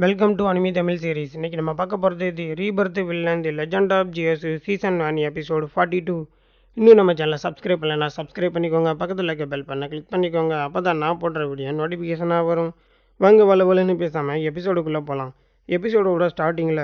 Welcome to anime Tamil series. இன்றைக்கி நம்ம பார்க்க போகிறது the rebirth villain the legend of GS season 1 episode 42. இன்னும் நம்ம சேனலை சப்ஸ்கிரைப் பண்ணலைன்னா சப்ஸ்கிரைப் பண்ணிக்கோங்க. பக்கத்தில் இருக்க பெல் பண்ண கிளிக் பண்ணிக்கோங்க. அப்போ தான் நான் போடுற வீடியோ நோட்டிஃபிகேஷனாக வரும். வாங்க வலுன்னு பேசாமல் எபிசோடுக்குள்ளே போகலாம். எபிசோடோட ஸ்டார்டிங்கில்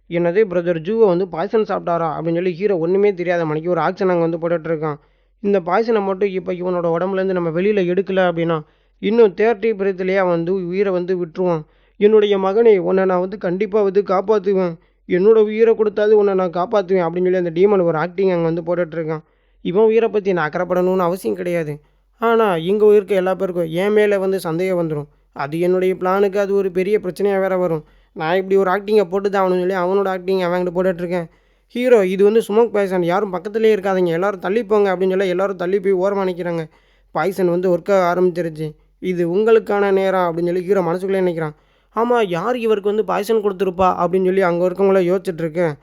என்னது பிரதர் ஜூவை வந்து பாய்சன் சாப்பிட்டாரா அப்படின்னு சொல்லி ஹீரோ ஒன்றுமே தெரியாத மணிக்கு ஒரு ஆக்ஷன் அங்கே வந்து போட்டுட்ருக்கான். இந்த பாய்சனை மட்டும் இப்போ இவனோட உடம்புலேருந்து நம்ம வெளியில் எடுக்கலை அப்படின்னா இன்னும் 30 பிரத்துலேயே வந்து உயிரை வந்து விட்டுருவான். என்னுடைய மகனை உன்னை நான் வந்து கண்டிப்பாக வந்து காப்பாற்றுவேன், என்னோடய உயிரை கொடுத்தாது உன்னை நான் காப்பாற்றுவேன் அப்படின்னு சொல்லி அந்த டீமன் ஒரு ஆக்டிங் அங்கே வந்து போட்டுட்ருக்கான். இவன் உயிரை பற்றி நான் அக்கறைப்படணும்னு அவசியம் கிடையாது. ஆனால் இங்கே இருக்க எல்லா பேருக்கும் என் மேலே வந்து சந்தேகம் வந்துடும். அது என்னுடைய பிளானுக்கு அது ஒரு பெரிய பிரச்சனையாக வேறு வரும். நான் இப்படி ஒரு ஆக்டிங்கை போட்டு தான் அவனு சொல்லி அவனோட ஆக்டிங் அவன்கிட்ட போட்டுட்ருக்கேன். ஹீரோ இது வந்து ஸ்மோக் பாய்சன், யாரும் பக்கத்துலேயே இருக்காதிங்க, எல்லோரும் தள்ளிப்போங்க அப்படின்னு சொல்லி எல்லோரும் தள்ளி போய் ஓரமாக நிற்கிறாங்க. பாய்சன் வந்து ஒர்க் ஆரம்பிச்சிருச்சு. இது உங்களுக்கான நேரம் அப்படின்னு சொல்லி ஹீரோ மனசுக்குள்ளே நினைக்கிறான். ஆமாம், யார் இவருக்கு வந்து பாய்சன் கொடுத்துருப்பா அப்படின்னு சொல்லி அங்கே இருக்கவங்கள யோசிச்சுட்ருக்கேன்.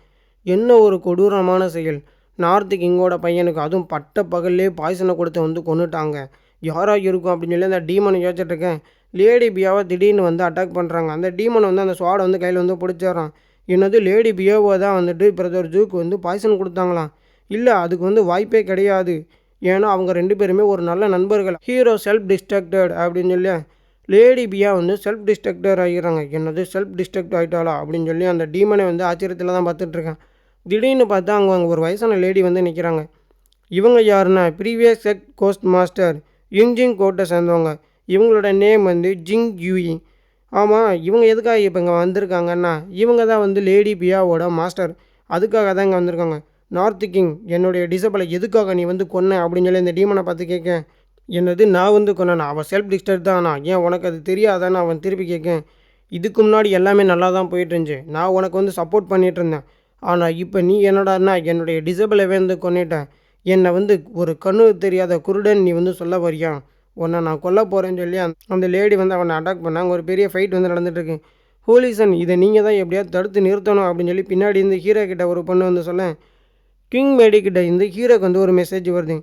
என்ன ஒரு கொடூரமான செயல். நார்த்து கிங்கோட பையனுக்கு அதுவும் பட்ட பகல்லே பாய்சனை கொடுத்து வந்து கொண்டுட்டாங்க. யாராக இருக்கும் அப்படின்னு சொல்லி அந்த டீமனை யோசிச்சுட்ருக்கேன். லேடி பியாவை திடீர்னு வந்து அட்டாக் பண்ணுறாங்க. அந்த டீமனை வந்து அந்த ஸ்வாடை வந்து கையில் வந்து பிடிச்சிடறான். என்னது லேடி பியாவை தான் வந்துட்டு பிரதர் ஜூக்கு வந்து பாய்சன் கொடுத்தாங்களாம்? இல்லை, அதுக்கு வந்து வாய்ப்பே கிடையாது. ஏன்னா அவங்க 2 பேருமே ஒரு நல்ல நண்பர்கள். ஹீரோ செல்ஃப் டிஸ்ட்ரக்டட் அப்படின்னு சொல்லி லேடி பியா வந்து செல்ஃப் டிஸ்ட்ரக்டர் ஆகிடுறாங்க. என்னது செல்ஃப் டிஸ்ட்ரக்ட் ஆகிட்டாளா அப்படின்னு சொல்லி அந்த டீமனை வந்து ஆச்சரியத்தில் தான் பார்த்துட்ருக்கேன். திடீர்னு பார்த்தா அங்கே ஒரு வயசான லேடி வந்து நிற்கிறாங்க. இவங்க யாருன்னா ப்ரீவியஸ் செக் கோஸ்ட் மாஸ்டர் யுங்ஜிங் கோட்டை சேர்ந்தவங்க. இவங்களோட நேம் வந்து ஜிங் யூயி. ஆமாம், இவங்க எதுக்காக இப்போ இங்கே வந்திருக்காங்கன்னா இவங்க தான் வந்து லேடி பியாவோட மாஸ்டர். அதுக்காக தான் இங்கே வந்திருக்காங்க. நார்த் கிங் என்னுடைய டிசபிளை எதுக்காக நீ வந்து கொன்ன அப்படின்னு சொல்லி இந்த டீமனை பார்த்து கேட்க, என்னது நான் வந்து கொண்டேன், அவன் செல்ஃப் டிஸ்டர்ப் தானா, ஏன் உனக்கு அது தெரியாதான்னு அவன் திருப்பி கேட்கேன். இதுக்கு முன்னாடி எல்லாமே நல்லா தான் போயிட்டு இருந்துச்சு, நான் உனக்கு வந்து சப்போர்ட் பண்ணிகிட்டு இருந்தேன். ஆனால் இப்போ நீ என்னடான்னா என்னுடைய டிசபிளை வந்து கொண்டுட்டேன். என்னை வந்து ஒரு கண்ணு தெரியாத குருடன் நீ வந்து சொல்ல வரியா, உன்னை நான் கொல்ல போகிறேன்னு சொல்லி அந்த லேடி வந்து அவனை அட்டாக் பண்ணாங்க. ஒரு பெரிய ஃபைட் வந்து நடந்துகிட்ருக்கு. ஹோலிசன் இதை நீங்கள் தான் எப்படியாவது தடுத்து நிறுத்தணும் அப்படின்னு சொல்லி பின்னாடி இந்த ஹீரோ கிட்ட ஒரு பொண்ணு வந்து சொல்ல, கிங் மேடிக்கிட்ட இந்த ஹீரோக்கு வந்து ஒரு மெசேஜ் வருது.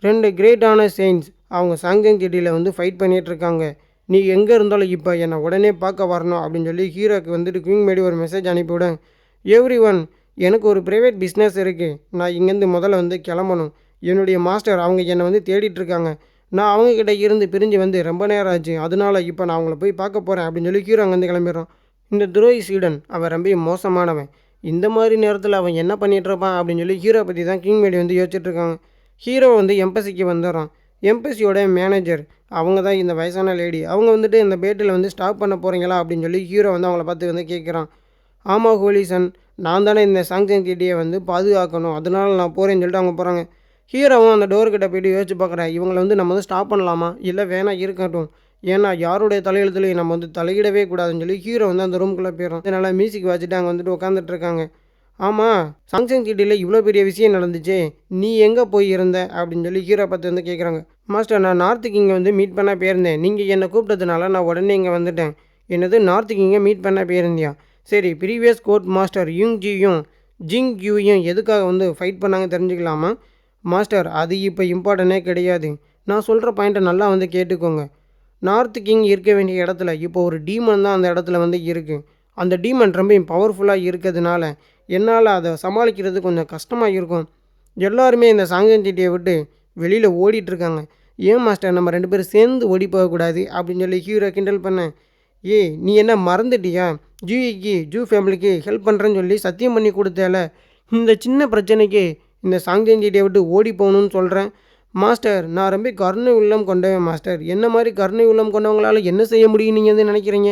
2 கிரேட்டான செயின்ஸ் அவங்க சாங்ஜங் சிட்டியில் வந்து ஃபைட் பண்ணிகிட்ருக்காங்க. நீ எங்கே இருந்தாலும் இப்போ என்னை உடனே பார்க்க வரணும் அப்படின்னு சொல்லி ஹீரோக்கு வந்துட்டு கிங் மேடி ஒரு மெசேஜ் அனுப்பிவிடேன். எவ்ரி ஒன், எனக்கு ஒரு ப்ரைவேட் பிஸ்னஸ் இருக்குது, நான் இங்கேருந்து முதல்ல வந்து கிளம்பணும். என்னுடைய மாஸ்டர் அவங்க என்னை வந்து தேடிட்டுருக்காங்க. நான் அவங்கக்கிட்ட இருந்து பிரிஞ்சு வந்து ரொம்ப நேரம் ஆச்சு, அதனால இப்போ நான் அவங்கள போய் பார்க்க போகிறேன் அப்படின்னு சொல்லி ஹீரோ அங்கேருந்து கிளம்பிடுறான். இந்த துரோகி சீடன் அவன் ரொம்ப மோசமானவன். இந்த மாதிரி நேரத்தில் அவன் என்ன பண்ணிகிட்ருப்பான் அப்படின்னு சொல்லி ஹீரோ பற்றி தான் கிங் மேடி வந்து யோசிச்சுட்ருக்காங்க. ஹீரோ வந்து எம்பசிக்கு வந்துடுறான். எம்பசியோட மேனேஜர் அவங்க தான் இந்த வயசான லேடி. அவங்க வந்துட்டு இந்த பேட்டில் வந்து ஸ்டாப் பண்ண போகிறீங்களா அப்படின்னு சொல்லி ஹீரோ வந்து அவங்கள பார்த்து வந்து கேட்குறான். ஆமாம் ஹோலிசன், நான் தானே இந்த சாங்சங் சிட்டியை வந்து பாதுகாக்கணும், அதனால நான் போகிறேன்னு சொல்லிட்டு அவங்க போகிறாங்க. ஹீரோவும் அந்த டோர்கிட்ட போய்ட்டு யோசிச்சு பார்க்குறேன், இவங்களை வந்து நம்ம வந்து ஸ்டாப் பண்ணலாமா இல்லை வேணாம் இருக்கட்டும், ஏன்னா யாருடைய தலையெழுத்துலையும் நம்ம வந்து தலையிடவே கூடாதுன்னு சொல்லி ஹீரோ வந்து அந்த ரூம்குள்ளே போயிடும். அதனால் மியூசிக் வச்சுட்டு அங்கே வந்துட்டு உட்காந்துட்ருக்காங்க. ஆமாம், சாங்சங் சிட்டியில் இவ்வளோ பெரிய விஷயம் நடந்துச்சு, நீ எங்கே போய் இருந்த அப்படின்னு சொல்லி ஹீரோ பார்த்து வந்து கேட்குறாங்க. மாஸ்டர், நான் நார்த்து கிங்கை வந்து மீட் பண்ண போயிருந்தேன், நீங்கள் என்னை கூப்பிட்டதுனால நான் உடனே இங்கே வந்துட்டேன். என்னது நார்த்து கிங்கை மீட் பண்ண போயிருந்தியா? சரி, ப்ரீவியஸ் கோர்ட் மாஸ்டர் யுங்ஜியும் ஜிங் யூயும் எதுக்காக வந்து ஃபைட் பண்ணாங்க தெரிஞ்சுக்கலாமா? மாஸ்டர், அது இப்போ இம்பார்ட்டனே கிடையாது, நான் சொல்கிற பாயிண்ட்டை நல்லா வந்து கேட்டுக்கோங்க. நார்த்து கிங் இருக்க வேண்டிய இடத்துல இப்போ ஒரு டீமன் தான் அந்த இடத்துல வந்து இருக்குது. அந்த டீமன் ரொம்ப பவர்ஃபுல்லாக இருக்கிறதுனால என்னால் அதை சமாளிக்கிறது கொஞ்சம் கஷ்டமாக இருக்கும். எல்லாருமே இந்த சாங்சங் சிட்டியை விட்டு வெளியில் ஓடிட்டுருக்காங்க. ஏன் மாஸ்டர் நம்ம 2 பேரும் சேர்ந்து ஓடி போகக்கூடாது அப்படின்னு சொல்லி ஹீரோ கிண்டல் பண்ணேன். ஏய், நீ என்ன மறந்துட்டியா? ஜூ ஃபேமிலிக்கு ஹெல்ப் பண்ணுறேன்னு சொல்லி சத்தியம் பண்ணி கொடுத்தேல, இந்த சின்ன பிரச்சனைக்கு இந்த சாங்சங் சிட்டியை விட்டு ஓடி போகணுன்னு சொல்கிறேன். மாஸ்டர், நான் ரொம்ப கருணை உள்ளம் கொண்டவன் மாஸ்டர். என்ன மாதிரி கருணை உள்ளம் கொண்டவங்களால் என்ன செய்ய முடியும் நீங்கள் வந்து நினைக்கிறீங்க?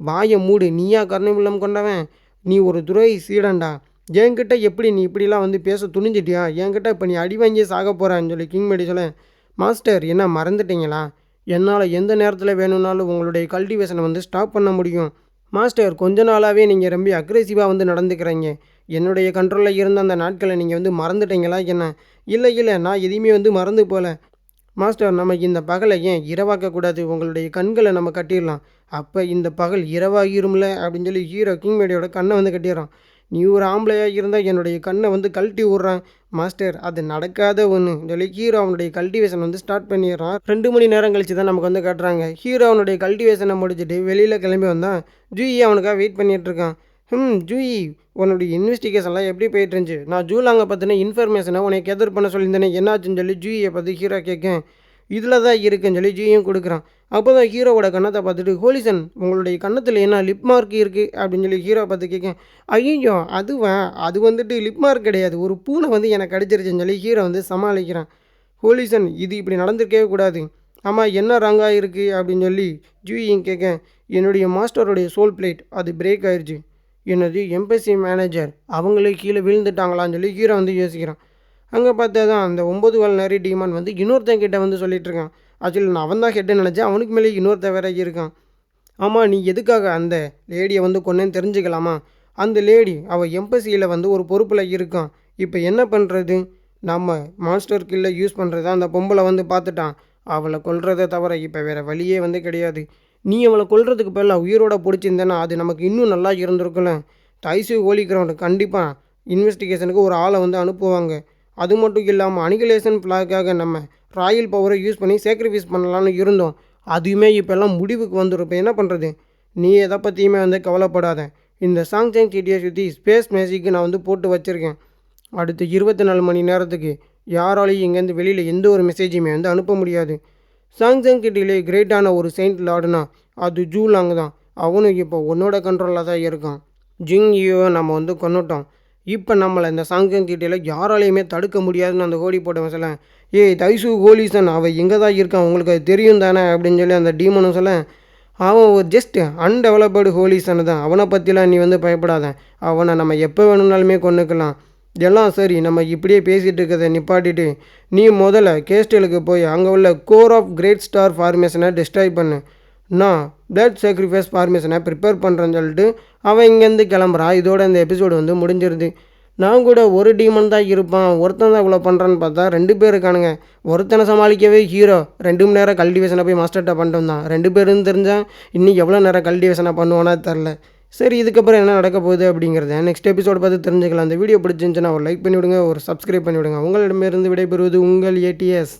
வாயை மூடு, நீயா கருணை உள்ளம் கொண்டவன்? நீ ஒரு துரோகி சீடன்டா. என்கிட்ட எப்படி நீ இப்படிலாம் வந்து பேச துணிஞ்சிட்டியா? என்கிட்ட இப்போ நீ அடி வாங்கியே சாக போகிறான்னு சொல்லி கிங் மேடி சொல்ல, மாஸ்டர் என்ன மறந்துட்டீங்களா? என்னால் எந்த நேரத்தில் வேணும்னாலும் உங்களுடைய கல்டிவேஷனை வந்து ஸ்டாப் பண்ண முடியும். மாஸ்டர், கொஞ்ச நாளாகவே நீங்கள் ரொம்ப அக்ரெசிவாக வந்து நடந்துக்கிறீங்க. என்னுடைய கண்ட்ரோலில் இருந்த அந்த நாட்களை நீங்கள் வந்து மறந்துட்டீங்களா என்ன? இல்லை, நான் எதையுமே வந்து மறந்து போகல. மாஸ்டர், நம்ம இந்த பகலை ஏன் இரவாக்கக்கூடாது? உங்களுடைய கண்களை நம்ம கட்டிடலாம், அப்போ இந்த பகல் இரவாகிரும்ல அப்படின்னு சொல்லி ஹீரோ கிங் மேடியோட கண்ணை வந்து கட்டிடுறான். நீ ஒரு ஆம்பளையாக இருந்தால் என்னுடைய கண்ணை வந்து கழட்டி விட்றான். மாஸ்டர் அது நடக்காத ஒன்று சொல்லி ஹீரோ அவனுடைய கல்டிவேஷன் வந்து ஸ்டார்ட் பண்ணிடுறான். 2 மணி நேரம் கழிச்சு தான் நமக்கு வந்து காட்டுறாங்க. ஹீரோ அவனுடைய கல்டிவேஷனை முடிச்சுட்டு வெளியில் கிளம்பி வந்தான். ஜூயி அவனுக்காக வெயிட் பண்ணிட்டு இருக்கான். ஜூயி, உன்னுடைய இன்வெஸ்டிகேஷன்லாம் எப்படி போயிட்டு இருந்துச்சு? நான் ஜூலாங்க பற்றின இன்ஃபர்மேஷனை உனக்கு கெதர் பண்ண சொல்லியிருந்தேனே, என்னாச்சுன்னு சொல்லி ஜூயை பற்றி ஹீரோ கேட்கேன். இதில் தான் இருக்குன்னு சொல்லி ஜூயும் கொடுக்குறான். அப்போ தான் ஹீரோவோட கண்ணத்தை பார்த்துட்டு, ஹோலிசன் உங்களுடைய கன்னத்தில் என்ன லிப் மார்க் இருக்குது அப்படின்னு சொல்லி ஹீரோ பார்த்து கேட்கேன். ஐயோ அதுவா, அது வந்துட்டு லிப் மார்க் கிடையாது, ஒரு பூனை வந்து எனக்கு அடிச்சிருச்சுன்னு சொல்லி ஹீரோ வந்து சமாளிக்கிறான். ஹோலிசன் இது இப்படி நடந்திருக்கவே கூடாது. ஆமாம் என்ன ராங்காக இருக்குது அப்படின்னு சொல்லி ஜூயும் கேட்க, என்னுடைய மாஸ்டருடைய சோல் பிளேட் அது பிரேக் ஆயிடுச்சு. என்னது எம்பசி மேனேஜர் அவங்களே கீழே விழுந்துட்டாங்களான்னு சொல்லி ஹீரோ வந்து யோசிக்கிறான். அங்கே பார்த்தா தான் அந்த 9 கால் நரி டீமான் வந்து இன்னொருத்தங்கிட்ட வந்து சொல்லிட்டு இருக்கான். ஆக்சுவலி நான் அவன் தான் ஹெட்டுன்னு நினச்சேன், அவனுக்கு மேலே இன்னொருத்த வேற இருக்கான். ஆமாம் நீ எதுக்காக அந்த லேடியை வந்து கொன்னேன்னு தெரிஞ்சுக்கலாமா? அந்த லேடி அவள் எம்பசியில் வந்து ஒரு பொறுப்பில் இருக்கான். இப்போ என்ன பண்ணுறது? நம்ம மாஸ்டர் கில்லை யூஸ் பண்ணுறத அந்த பொம்பளை வந்து பார்த்துட்டான். அவளை கொல்றதை தவிர இப்போ வேறு வழியே வந்து கிடையாது. நீ அவளை கொல்றதுக்கு பதிலாக உயிரோட பிடிச்சிருந்தேன்னா அது நமக்கு இன்னும் நல்லா இருந்திருக்குல்ல. தைசு ஹோலி கிரவுண்டு கண்டிப்பாக இன்வெஸ்டிகேஷனுக்கு ஒரு ஆளை வந்து அனுப்புவாங்க. அது மட்டும் இல்லாமல் அனிகிலேஷன் ஃப்ளாக்காக நம்ம ராயல் பவரை யூஸ் பண்ணி சேக்ரிஃபைஸ் பண்ணலான்னு இருந்தோம். அதுவுமே இப்போல்லாம் முடிவுக்கு வந்துடும். இப்போ என்ன பண்ணுறது? நீ எதை பற்றியுமே வந்து கவலைப்படாத. இந்த சாங்சங் சிட்டியை சுற்றி ஸ்பேஸ் மேஜிக்கு நான் வந்து போட்டு வச்சுருக்கேன். அடுத்து 24 மணி நேரத்துக்கு யாராலையும் இங்கேருந்து வெளியில் எந்த ஒரு மெசேஜுமே வந்து அனுப்ப முடியாது. சாங்சங் சிட்டியிலே கிரேட்டான ஒரு செயின்ட் லார்டுனா அது ஜூலாங் தான். அவனும் இப்போ உன்னோட கண்ட்ரோலில் தான் இருக்கான். ஜிங் யூவை நம்ம வந்து கொண்டுட்டோம். இப்போ நம்மளை இந்த சாங்சங் சிட்டியில் யாராலையுமே தடுக்க முடியாதுன்னு அந்த ஹோலி போட்டவன் சொல்ல, ஏய் தைசு ஹோலிசன் அவன் எங்கே தான் இருக்கான் உங்களுக்கு அது தெரியும் தானே அப்படின்னு சொல்லி அந்த டீமனும் சொல்ல, அவன் ஒரு ஜஸ்ட் அன்டெவலப்டு ஹோலிசன் தான், அவனை பற்றிலாம் நீ வந்து பயப்படாத, அவனை நம்ம எப்போ வேணும்னாலுமே கொண்டுக்கலாம். எல்லாம் சரி, நம்ம இப்படியே பேசிகிட்டு இருக்கிறத நிப்பாட்டிட்டு நீ முதல்ல கேஸ்டலுக்கு போய் அங்கே உள்ள கோர் ஆஃப் கிரேட் ஸ்டார் ஃபார்மேஷனை டிஸ்ட்ராய் பண்ணு. நான் பிளட் சாக்ரிஃபைஸ் ஃபார்மேஷனை ப்ரிப்பேர் பண்ணுறேன்னு சொல்லிட்டு அவன் இங்கேருந்து கிளம்புறான். இதோட இந்த எபிசோடு வந்து முடிஞ்சிருது. நான் கூட ஒரு டீமன் தான் இருப்பான், ஒருத்தன் தான் இவ்வளோ பண்ணுறான்னு பார்த்தா 2 பேர் இருக்கானுங்க. ஒருத்தனை சமாளிக்கவே ஹீரோ 2 மணி நேரம் கல்டிவேஷனை போய் மாஸ்டர்கிட்ட பண்ணிட்டு வந்தான். 2 பேருன்னு தெரிஞ்சால் இன்னும் எவ்வளோ நேரம் கல்டிவேஷனை பண்ணுவானா தெரில. சரி, இதுக்கப்புறம் என்ன நடக்க போகுது அப்படிங்கிறத நெக்ஸ்ட் எபிசோடு பார்த்து தெரிஞ்சுக்கலாம். அந்த வீடியோ பிடிச்சிருந்துச்சுன்னா ஒரு லைக் பண்ணிவிடுங்க, ஒரு சப்ஸ்கிரைப் பண்ணிவிடுங்க. உங்களிடமிருந்து விடைபெறுவது உங்கள் ATS.